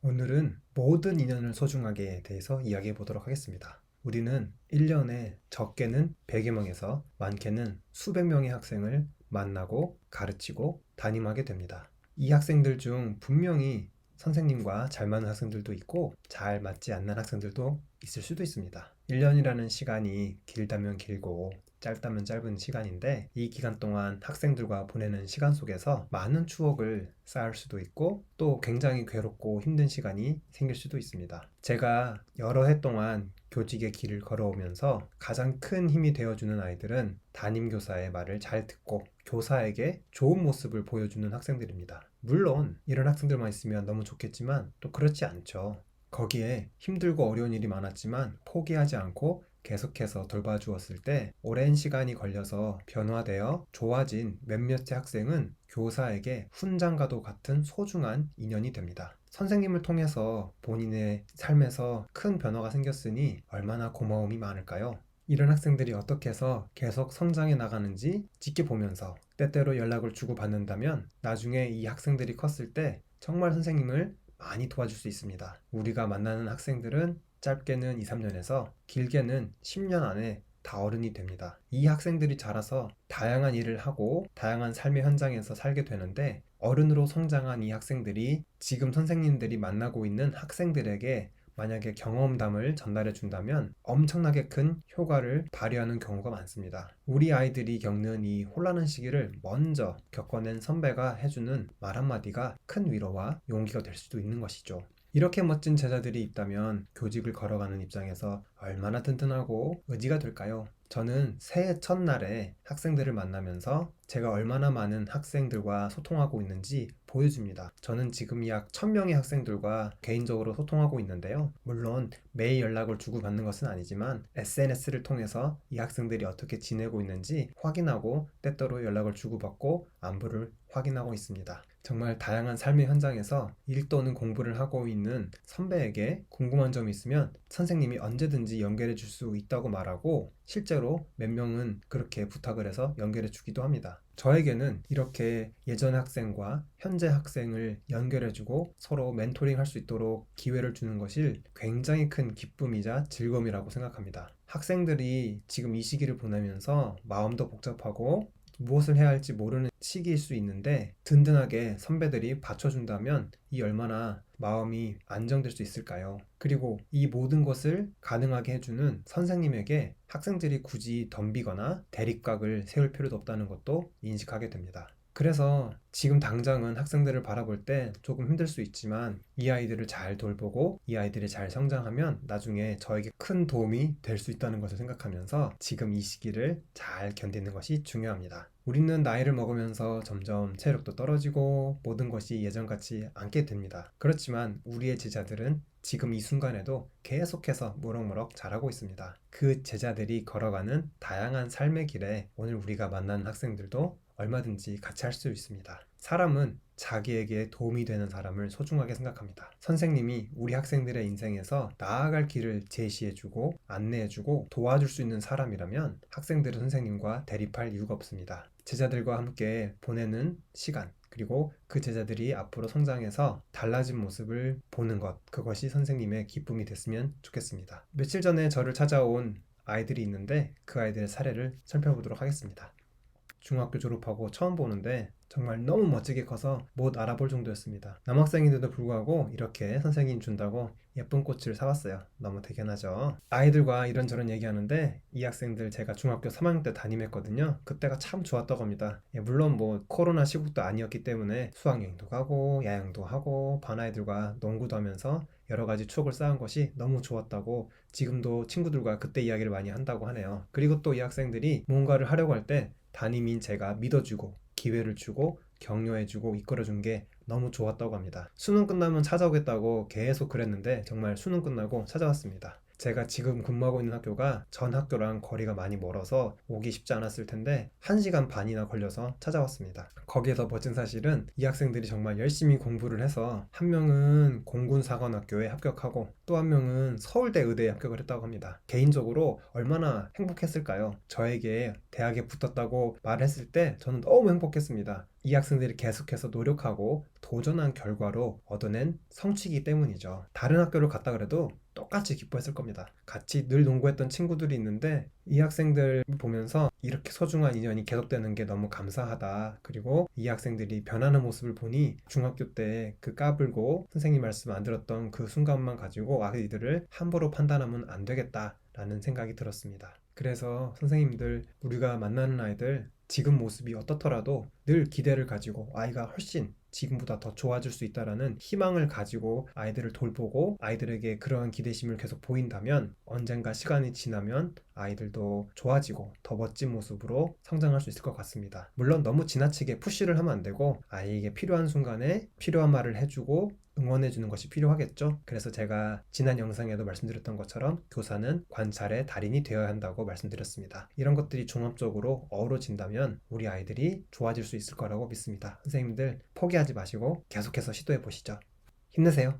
오늘은 모든 인연을 소중하게에 대해서 이야기해 보도록 하겠습니다. 우리는 1년에 적게는 100여 명에서 많게는 수백 명의 학생을 만나고 가르치고 담임하게 됩니다. 이 학생들 중 분명히 선생님과 잘 맞는 학생들도 있고 잘 맞지 않는 학생들도 있을 수도 있습니다. 1년이라는 시간이 길다면 길고 짧다면 짧은 시간인데 이 기간 동안 학생들과 보내는 시간 속에서 많은 추억을 쌓을 수도 있고 또 굉장히 괴롭고 힘든 시간이 생길 수도 있습니다. 제가 여러 해 동안 교직의 길을 걸어오면서 가장 큰 힘이 되어주는 아이들은 담임교사의 말을 잘 듣고 교사에게 좋은 모습을 보여주는 학생들입니다. 물론 이런 학생들만 있으면 너무 좋겠지만 또 그렇지 않죠. 거기에 힘들고 어려운 일이 많았지만 포기하지 않고 계속해서 돌봐주었을 때 오랜 시간이 걸려서 변화되어 좋아진 몇몇의 학생은 교사에게 훈장과도 같은 소중한 인연이 됩니다. 선생님을 통해서 본인의 삶에서 큰 변화가 생겼으니 얼마나 고마움이 많을까요? 이런 학생들이 어떻게 해서 계속 성장해 나가는지 지켜보면서 때때로 연락을 주고받는다면 나중에 이 학생들이 컸을 때 정말 선생님을 많이 도와줄 수 있습니다. 우리가 만나는 학생들은 짧게는 2, 3년에서 길게는 10년 안에 다 어른이 됩니다. 이 학생들이 자라서 다양한 일을 하고 다양한 삶의 현장에서 살게 되는데 어른으로 성장한 이 학생들이 지금 선생님들이 만나고 있는 학생들에게 만약에 경험담을 전달해 준다면 엄청나게 큰 효과를 발휘하는 경우가 많습니다. 우리 아이들이 겪는 이 혼란한 시기를 먼저 겪어낸 선배가 해주는 말 한마디가 큰 위로와 용기가 될 수도 있는 것이죠. 이렇게 멋진 제자들이 있다면 교직을 걸어가는 입장에서 얼마나 든든하고 의지가 될까요? 저는 새해 첫날에 학생들을 만나면서 제가 얼마나 많은 학생들과 소통하고 있는지 보여줍니다. 저는 지금 약 1000명의 학생들과 개인적으로 소통하고 있는데요. 물론 매일 연락을 주고받는 것은 아니지만 SNS를 통해서 이 학생들이 어떻게 지내고 있는지 확인하고 때때로 연락을 주고받고 안부를 확인하고 있습니다. 정말 다양한 삶의 현장에서 일 또는 공부를 하고 있는 선배에게 궁금한 점이 있으면 선생님이 언제든지 연결해 줄 수 있다고 말하고 실제로 몇 명은 그렇게 부탁을 해서 연결해 주기도 합니다. 저에게는 이렇게 예전 학생과 현재 학생을 연결해주고 서로 멘토링 할 수 있도록 기회를 주는 것이 굉장히 큰 기쁨이자 즐거움이라고 생각합니다. 학생들이 지금 이 시기를 보내면서 마음도 복잡하고 무엇을 해야 할지 모르는 시기일 수 있는데 든든하게 선배들이 받쳐준다면 이 얼마나 마음이 안정될 수 있을까요? 그리고 이 모든 것을 가능하게 해주는 선생님에게 학생들이 굳이 덤비거나 대립각을 세울 필요도 없다는 것도 인식하게 됩니다. 그래서 지금 당장은 학생들을 바라볼 때 조금 힘들 수 있지만 이 아이들을 잘 돌보고 이 아이들이 잘 성장하면 나중에 저에게 큰 도움이 될 수 있다는 것을 생각하면서 지금 이 시기를 잘 견디는 것이 중요합니다. 우리는 나이를 먹으면서 점점 체력도 떨어지고 모든 것이 예전같지 않게 됩니다. 그렇지만 우리의 제자들은 지금 이 순간에도 계속해서 무럭무럭 자라고 있습니다. 그 제자들이 걸어가는 다양한 삶의 길에 오늘 우리가 만나는 학생들도 얼마든지 같이 할 수 있습니다. 사람은 자기에게 도움이 되는 사람을 소중하게 생각합니다. 선생님이 우리 학생들의 인생에서 나아갈 길을 제시해주고 안내해주고 도와줄 수 있는 사람이라면 학생들은 선생님과 대립할 이유가 없습니다. 제자들과 함께 보내는 시간, 그리고 그 제자들이 앞으로 성장해서 달라진 모습을 보는 것, 그것이 선생님의 기쁨이 됐으면 좋겠습니다. 며칠 전에 저를 찾아온 아이들이 있는데 그 아이들의 사례를 살펴보도록 하겠습니다. 중학교 졸업하고 처음 보는데 정말 너무 멋지게 커서 못 알아볼 정도였습니다. 남학생인데도 불구하고 이렇게 선생님 준다고 예쁜 꽃을 사왔어요. 너무 대견하죠. 아이들과 이런저런 얘기하는데 이 학생들 제가 중학교 3학년 때 담임했거든요. 그때가 참 좋았다고 합니다. 물론 뭐 코로나 시국도 아니었기 때문에 수학여행도 가고 야영도 하고 반 아이들과 농구도 하면서 여러 가지 추억을 쌓은 것이 너무 좋았다고 지금도 친구들과 그때 이야기를 많이 한다고 하네요. 그리고 또 이 학생들이 뭔가를 하려고 할 때 담임인 제가 믿어주고 기회를 주고 격려해주고 이끌어준 게 너무 좋았다고 합니다. 수능 끝나면 찾아오겠다고 계속 그랬는데 정말 수능 끝나고 찾아왔습니다. 제가 지금 근무하고 있는 학교가 전 학교랑 거리가 많이 멀어서 오기 쉽지 않았을 텐데 1시간 반이나 걸려서 찾아왔습니다. 거기에서 멋진 사실은 이 학생들이 정말 열심히 공부를 해서 한 명은 공군사관학교에 합격하고 또 한 명은 서울대 의대에 합격을 했다고 합니다. 개인적으로 얼마나 행복했을까요? 저에게 대학에 붙었다고 말했을 때 저는 너무 행복했습니다. 이 학생들이 계속해서 노력하고 도전한 결과로 얻어낸 성취이기 때문이죠. 다른 학교를 갔다 그래도 똑같이 기뻐했을 겁니다. 같이 늘 농구했던 친구들이 있는데 이 학생들 보면서 이렇게 소중한 인연이 계속되는 게 너무 감사하다. 그리고 이 학생들이 변하는 모습을 보니 중학교 때 그 까불고 선생님 말씀 안 들었던 그 순간만 가지고 아이들을 함부로 판단하면 안 되겠다라는 생각이 들었습니다. 그래서 선생님들, 우리가 만나는 아이들 지금 모습이 어떻더라도 늘 기대를 가지고 아이가 훨씬 지금보다 더 좋아질 수 있다라는 희망을 가지고 아이들을 돌보고 아이들에게 그러한 기대심을 계속 보인다면 언젠가 시간이 지나면 아이들도 좋아지고 더 멋진 모습으로 성장할 수 있을 것 같습니다. 물론 너무 지나치게 푸시를 하면 안 되고 아이에게 필요한 순간에 필요한 말을 해주고 응원해주는 것이 필요하겠죠. 그래서 제가 지난 영상에도 말씀드렸던 것처럼 교사는 관찰의 달인이 되어야 한다고 말씀드렸습니다. 이런 것들이 종합적으로 어우러진다면 우리 아이들이 좋아질 수 있을 거라고 믿습니다. 선생님들 포기하지 마시고 계속해서 시도해 보시죠. 힘내세요.